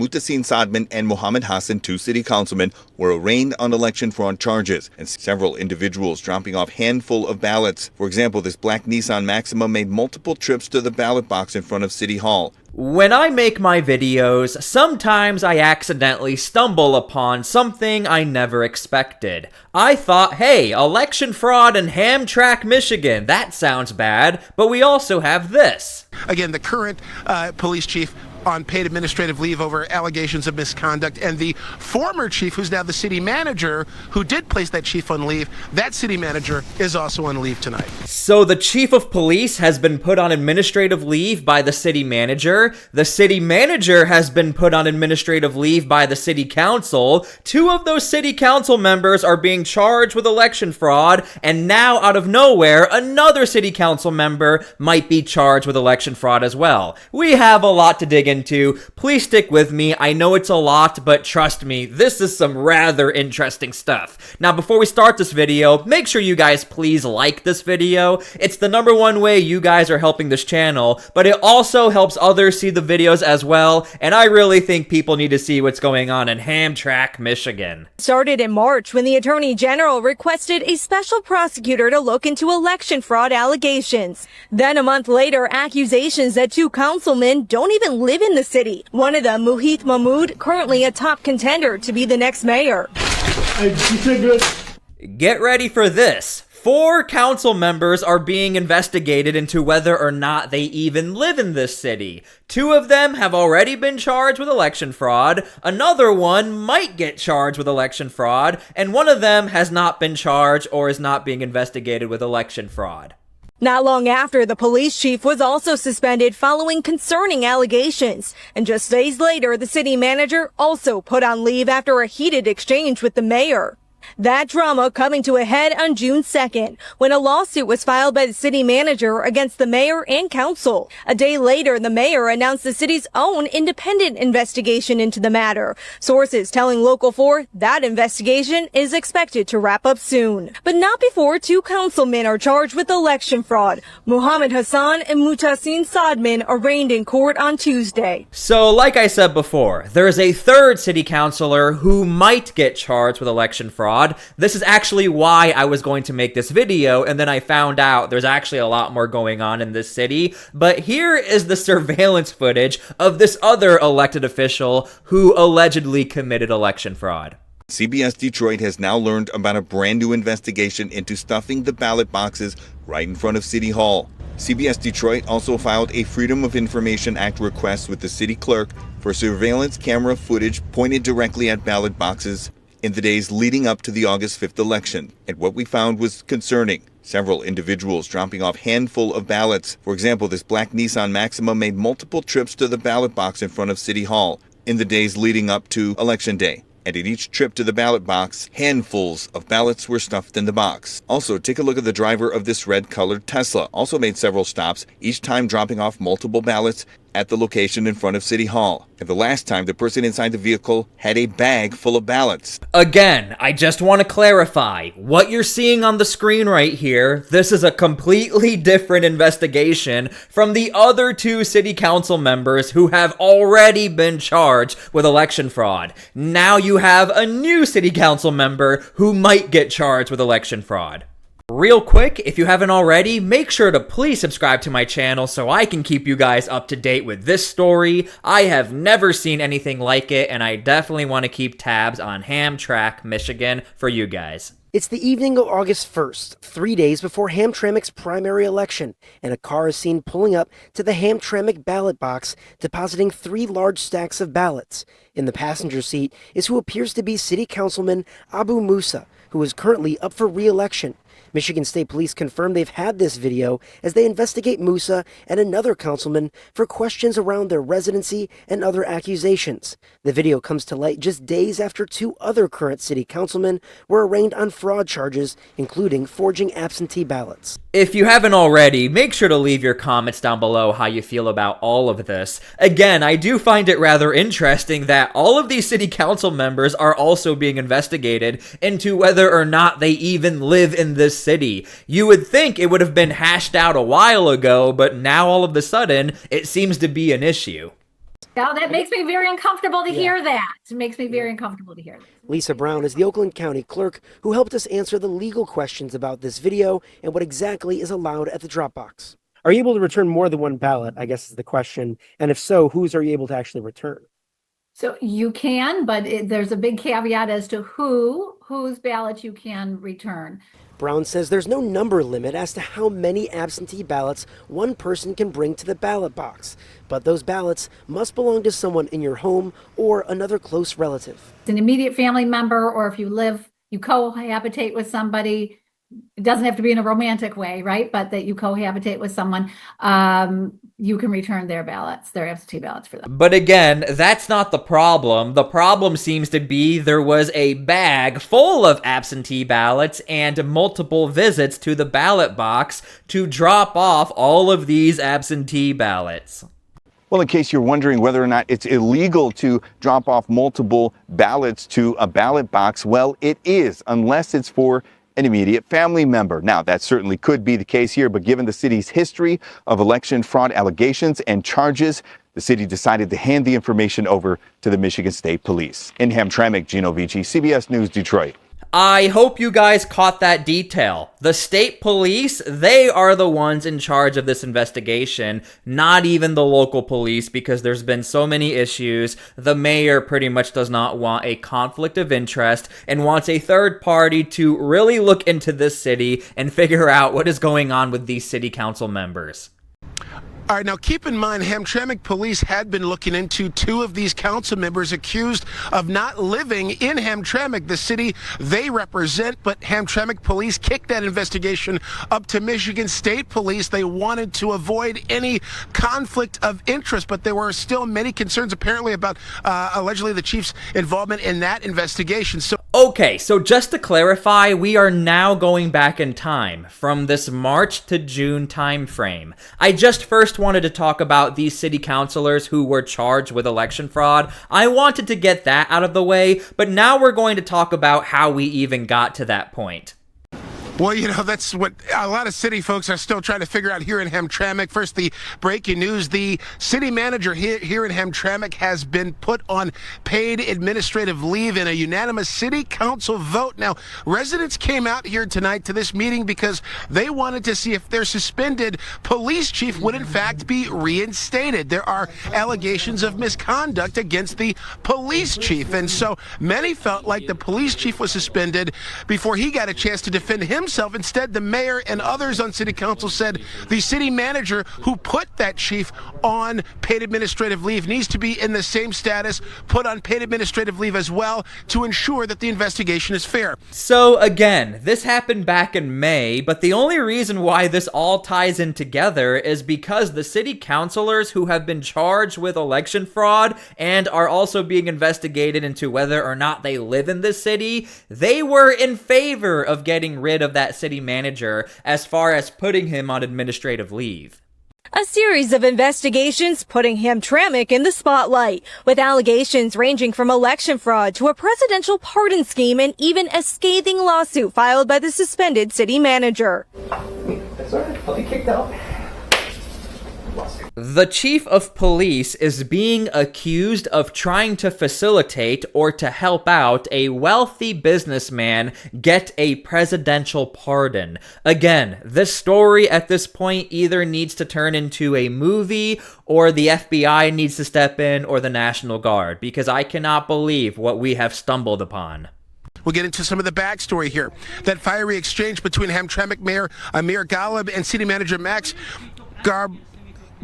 Muhtasin Sadman and Mohammed Hassan, two city councilmen, were arraigned on election fraud charges, and several individuals dropping off handful of ballots. For example, this black Nissan Maxima made multiple trips to the ballot box in front of City Hall. When I make my videos, sometimes I accidentally stumble upon something I never expected. I thought, hey, election fraud in Hamtramck, Michigan, that sounds bad, but we also have this. Again, the current police chief on paid administrative leave over allegations of misconduct, and the former chief, who's now the city manager, who did place that chief on leave, that city manager is also on leave tonight. So the chief of police has been put on administrative leave by the city manager. The city manager has been put on administrative leave by the city council. Two of those city council members are being charged with election fraud, and now out of nowhere, another city council member might be charged with election fraud as well. We have a lot to dig into. Please stick with me. I know it's a lot, but trust me, this is some rather interesting stuff. Now, before we start this video, make sure you guys please like this video. It's the #1 way you guys are helping this channel, but it also helps others see the videos as well, and I really think people need to see what's going on in Hamtramck, Michigan. Started in March when the Attorney General requested a special prosecutor to look into election fraud allegations. Then a month later, accusations that two councilmen don't even live in the city. One of them, Muhith Mahmood, currently a top contender to be the next mayor. Get ready for this. 4 council members are being investigated into whether or not they even live in this city. 2 of them have already been charged with election fraud. Another one might get charged with election fraud. And one of them has not been charged or is not being investigated with election fraud. Not long after, the police chief was also suspended following concerning allegations. And just days later, the city manager also put on leave after a heated exchange with the mayor. That drama coming to a head on June 2nd, when a lawsuit was filed by the city manager against the mayor and council. A day later, the mayor announced the city's own independent investigation into the matter. Sources telling Local 4 that investigation is expected to wrap up soon. But not before 2 councilmen are charged with election fraud. Mohammed Hassan and Muhtasin Sadman arraigned in court on Tuesday. So, like I said before, there is a 3rd city councilor who might get charged with election fraud. This is actually why I was going to make this video, and then I found out there's actually a lot more going on in this city. But here is the surveillance footage of this other elected official who allegedly committed election fraud. CBS Detroit has now learned about a brand new investigation into stuffing the ballot boxes right in front of City Hall. CBS Detroit also filed a Freedom of Information Act request with the city clerk for surveillance camera footage pointed directly at ballot boxes in the days leading up to the August 5th election. And what we found was concerning. Several individuals dropping off handful of ballots. For example, this black Nissan Maxima made multiple trips to the ballot box in front of City Hall in the days leading up to Election Day. And at each trip to the ballot box, handfuls of ballots were stuffed in the box. Also, take a look at the driver of this red-colored Tesla. Also made several stops, each time dropping off multiple ballots at the location in front of City Hall. And the last time, the person inside the vehicle had a bag full of ballots. Again, I just want to clarify, what you're seeing on the screen right here, this is a completely different investigation from the other 2 city council members who have already been charged with election fraud. Now you have a new city council member who might get charged with election fraud. Real quick, if you haven't already, make sure to please subscribe to my channel so I can keep you guys up to date with this story. I have never seen anything like it, and I definitely want to keep tabs on Hamtramck, Michigan for you guys. It's the evening of August 1st, 3 days before Hamtramck's primary election, and a car is seen pulling up to the Hamtramck ballot box, depositing 3 large stacks of ballots. In the passenger seat is who appears to be City Councilman Abu Musa, who is currently up for re-election. Michigan State Police confirmed they've had this video as they investigate Musa and another councilman for questions around their residency and other accusations. The video comes to light just days after 2 other current city councilmen were arraigned on fraud charges, including forging absentee ballots. If you haven't already, make sure to leave your comments down below how you feel about all of this. Again, I do find it rather interesting that all of these city council members are also being investigated into whether or not they even live in this city. You would think it would have been hashed out a while ago, but now all of a sudden, it seems to be an issue. Now that makes me very uncomfortable to hear that. It makes me very uncomfortable to hear that. Lisa Brown is the Oakland County Clerk who helped us answer the legal questions about this video and what exactly is allowed at the drop box. Are you able to return more than one ballot, I guess is the question. And if so, whose are you able to actually return? So you can, but there's a big caveat as to whose ballot you can return. Brown says there's no number limit as to how many absentee ballots one person can bring to the ballot box, but those ballots must belong to someone in your home or another close relative. An immediate family member, or if you cohabitate with somebody, it doesn't have to be in a romantic way, right? But that you cohabitate with someone, you can return their ballots, their absentee ballots for them. But again, that's not the problem. The problem seems to be there was a bag full of absentee ballots and multiple visits to the ballot box to drop off all of these absentee ballots. Well, in case you're wondering whether or not it's illegal to drop off multiple ballots to a ballot box, well, it is, unless it's for an immediate family member. Now, that certainly could be the case here, but given the city's history of election fraud allegations and charges, the city decided to hand the information over to the Michigan State Police. In Hamtramck, Gino Vici, CBS News, Detroit. I hope you guys caught that detail. The state police, they are the ones in charge of this investigation, not even the local police, because there's been so many issues. The mayor pretty much does not want a conflict of interest and wants a third party to really look into this city and figure out what is going on with these city council members. All right, now keep in mind, Hamtramck police had been looking into two of these council members accused of not living in Hamtramck, the city they represent, but Hamtramck police kicked that investigation up to Michigan State Police. They wanted to avoid any conflict of interest, but there were still many concerns apparently about allegedly the chief's involvement in that investigation. Okay, so just to clarify, we are now going back in time from this March to June time frame. I just first wanted to talk about these city councilors who were charged with election fraud. I wanted to get that out of the way, but now we're going to talk about how we even got to that point. Well, you know, that's what a lot of city folks are still trying to figure out here in Hamtramck. First, the breaking news. The city manager here in Hamtramck has been put on paid administrative leave in a unanimous city council vote. Now, residents came out here tonight to this meeting because they wanted to see if their suspended police chief would in fact be reinstated. There are allegations of misconduct against the police chief. And so many felt like the police chief was suspended before he got a chance to defend himself. Instead, the mayor and others on city council said the city manager who put that chief on paid administrative leave needs to be in the same status, put on paid administrative leave as well, to ensure that the investigation is fair. So again, this happened back in May, but the only reason why this all ties in together is because the city councilors who have been charged with election fraud and are also being investigated into whether or not they live in this city, they were in favor of getting rid of that city manager as far as putting him on administrative leave. A series of investigations putting Hamtramck in the spotlight, with allegations ranging from election fraud to a presidential pardon scheme and even a scathing lawsuit filed by the suspended city manager. That's all right. I'll be kicked out. The chief of police is being accused of trying to facilitate or to help out a wealthy businessman get a presidential pardon. Again, this story at this point either needs to turn into a movie or the FBI needs to step in or the National Guard, because I cannot believe what we have stumbled upon. We'll get into some of the backstory here. That fiery exchange between Hamtramck Mayor Amir Ghalib and City Manager Max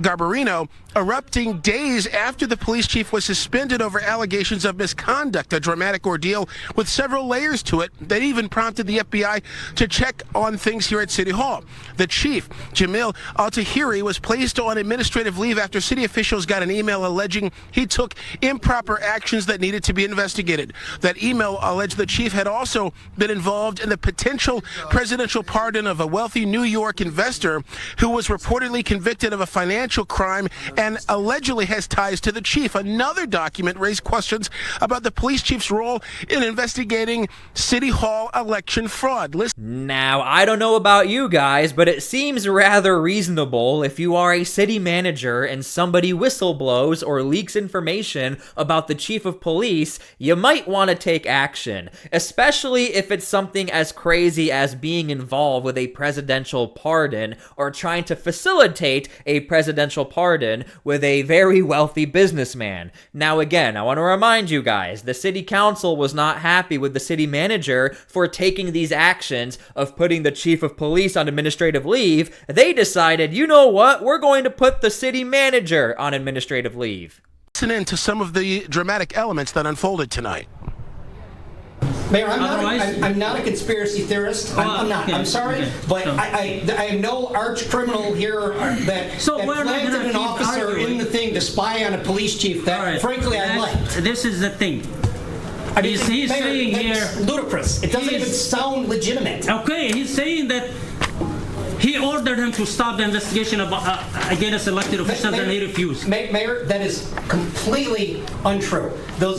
Garbarino erupting days after the police chief was suspended over allegations of misconduct, a dramatic ordeal with several layers to it that even prompted the FBI to check on things here at City Hall. The chief, Jamil Al-Tahiri, was placed on administrative leave after city officials got an email alleging he took improper actions that needed to be investigated. That email alleged the chief had also been involved in the potential presidential pardon of a wealthy New York investor who was reportedly convicted of a financial crime and allegedly has ties to the chief. Another document raised questions about the police chief's role in investigating City Hall election fraud. Now, I don't know about you guys, but it seems rather reasonable if you are a city manager and somebody whistleblows or leaks information about the chief of police, you might want to take action, especially if it's something as crazy as being involved with a presidential pardon or trying to facilitate a presidential pardon with a very wealthy businessman. Now, again, I want to remind you guys, the city council was not happy with the city manager for taking these actions of putting the chief of police on administrative leave. They decided, you know what, we're going to put the city manager on administrative leave. Listen in to some of the dramatic elements that unfolded tonight. Mayor, I'm not a conspiracy theorist. I'm not. I'm sorry, okay. But I am no arch criminal here that planted an officer in the thing to spy on a police chief that, frankly, I liked. This is the thing. I mean, he's Mayor, saying here... ludicrous. It doesn't even sound legitimate. Okay, he's saying that he ordered him to stop the investigation against elected officials, and he refused. Mayor, that is completely untrue.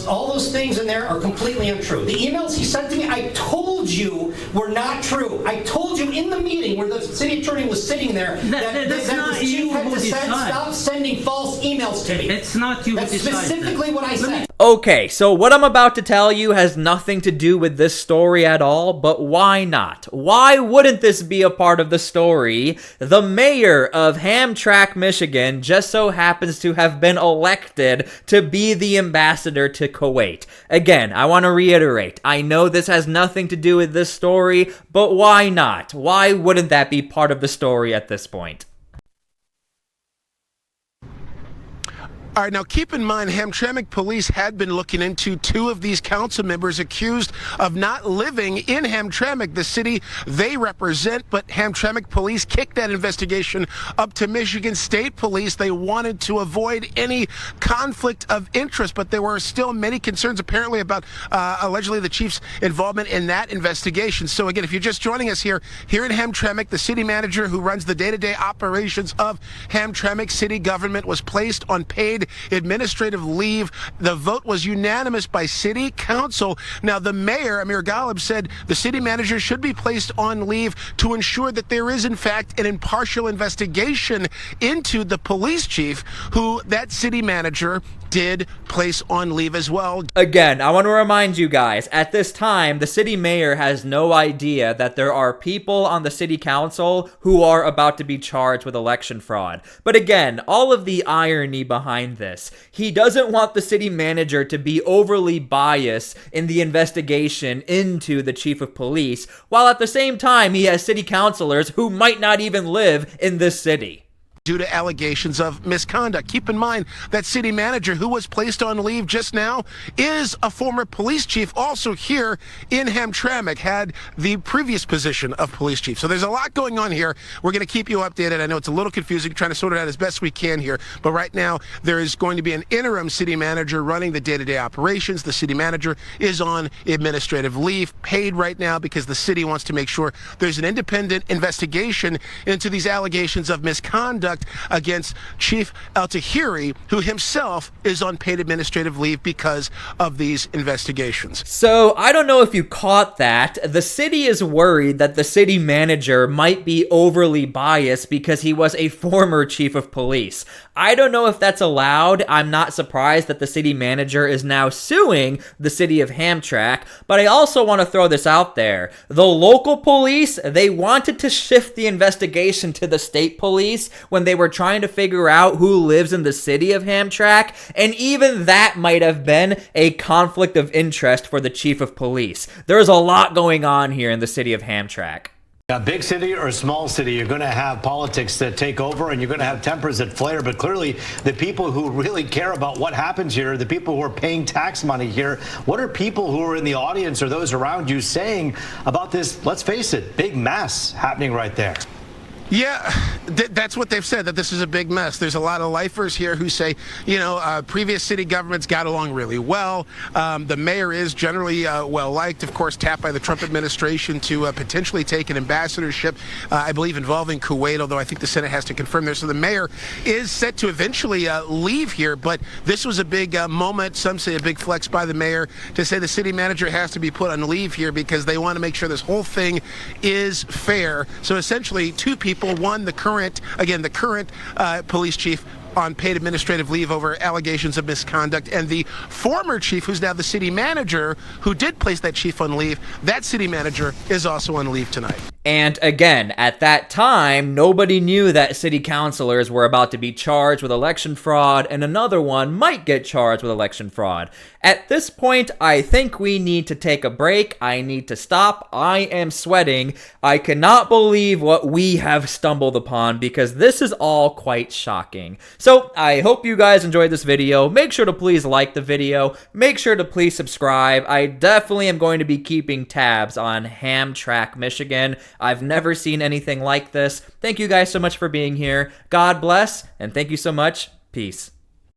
All those things in there are completely untrue. The emails he sent to me, I told you were not true. I told you in the meeting where the city attorney was sitting there that the chief had to stop sending false emails to me. It's not you. That's specifically what I said. Okay, so what I'm about to tell you has nothing to do with this story at all, but why not? Why wouldn't this be a part of the story? The mayor of Hamtramck, Michigan, just so happens to have been elected to be the ambassador to Kuwait. Again, I want to reiterate, I know this has nothing to do with this story, but why not? Why wouldn't that be part of the story at this point? All right, now keep in mind, Hamtramck police had been looking into two of these council members accused of not living in Hamtramck, the city they represent, but Hamtramck police kicked that investigation up to Michigan State Police. They wanted to avoid any conflict of interest, but there were still many concerns apparently about allegedly the chief's involvement in that investigation. So again, if you're just joining us here in Hamtramck, the city manager who runs the day-to-day operations of Hamtramck city government was placed on paid administrative leave. The vote was unanimous by city council. Now, the mayor, Amir Ghalib, said the city manager should be placed on leave to ensure that there is, in fact, an impartial investigation into the police chief, who that city manager did place on leave as well. Again, I want to remind you guys, at this time, the city mayor has no idea that there are people on the city council who are about to be charged with election fraud. But again, all of the irony behind this, he doesn't want the city manager to be overly biased in the investigation into the chief of police, while at the same time he has city councilors who might not even live in this city. Due to allegations of misconduct. Keep in mind that city manager who was placed on leave just now is a former police chief, also here in Hamtramck, had the previous position of police chief. So there's a lot going on here. We're going to keep you updated. I know it's a little confusing, trying to sort it out as best we can here, but right now there is going to be an interim city manager running the day-to-day operations. The city manager is on administrative leave, paid right now because the city wants to make sure there's an independent investigation into these allegations of misconduct against Chief Al-Tahiri, who himself is on paid administrative leave because of these investigations. So, I don't know if you caught that. The city is worried that the city manager might be overly biased because he was a former chief of police. I don't know if that's allowed. I'm not surprised that the city manager is now suing the city of Hamtramck, but I also want to throw this out there. The local police, they wanted to shift the investigation to the state police when they were trying to figure out who lives in the city of Hamtramck, and even that might have been a conflict of interest for the chief of police. There's a lot going on here in the city of Hamtramck. A big city or a small city, you're going to have politics that take over and you're going to have tempers that flare. But clearly, the people who really care about what happens here, the people who are paying tax money here, what are people who are in the audience or those around you saying about this, let's face it, big mess happening right there? Yeah, that's what they've said, that this is a big mess. There's a lot of lifers here who say, previous city governments got along really well. The mayor is generally well-liked, of course, tapped by the Trump administration to potentially take an ambassadorship, I believe, involving Kuwait, although I think the Senate has to confirm there. So the mayor is set to eventually leave here, but this was a big moment, some say a big flex by the mayor, to say the city manager has to be put on leave here because they want to make sure this whole thing is fair. So essentially, two people. One, the current police chief on paid administrative leave over allegations of misconduct, and the former chief, who's now the city manager, who did place that chief on leave, that city manager is also on leave tonight. And again, at that time, nobody knew that city councilors were about to be charged with election fraud, and another one might get charged with election fraud. At this point, I think we need to take a break. I need to stop. I am sweating. I cannot believe what we have stumbled upon, because this is all quite shocking. So I hope you guys enjoyed this video. Make sure to please like the video. Make sure to please subscribe. I definitely am going to be keeping tabs on Hamtramck, Michigan. I've never seen anything like this. Thank you guys so much for being here. God bless, and thank you so much. Peace.